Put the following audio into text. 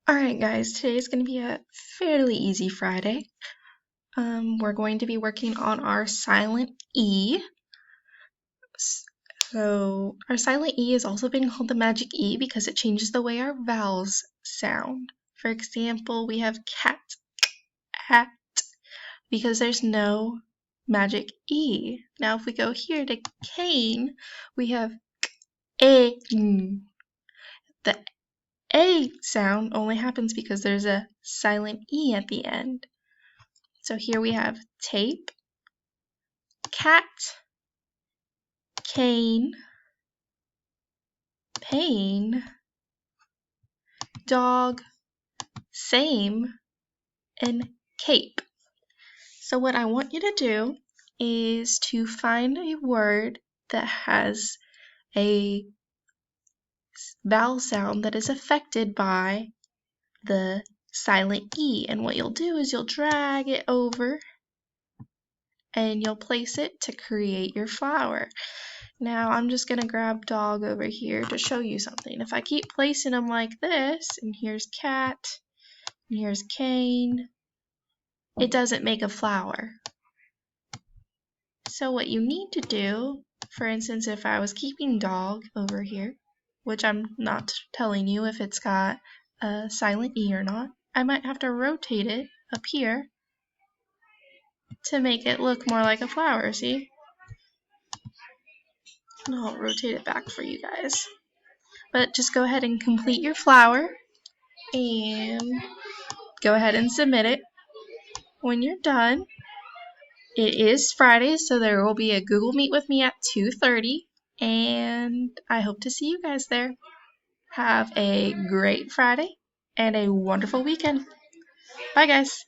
Alright guys, today is going to be a fairly easy Friday. We're going to be working on our silent E. So our silent E has also been called the magic E because it changes the way our vowels sound. For example, we have cat, at, because there's no magic E. Now if we go here to cane, we have a. The A sound only happens because there's a silent E at the end. So here we have tape, cat, cane, pain, dog, same, and cape. So what I want you to do is to find a word that has a vowel sound that is affected by the silent E. And what you'll do is you'll drag it over and you'll place it to create your flower. Now I'm just going to grab dog over here to show you something. If I keep placing them like this, and here's cat, and here's cane, it doesn't make a flower. So what you need to do, for instance, if I was keeping dog over here, which I'm not telling you if it's got a silent E or not, I might have to rotate it up here to make it look more like a flower, see? And I'll rotate it back for you guys. But just go ahead and complete your flower and go ahead and submit it. When you're done, it is Friday, so there will be a Google Meet with me at 2:30, and I hope to see you guys there. Have a great Friday and a wonderful weekend. Bye, guys.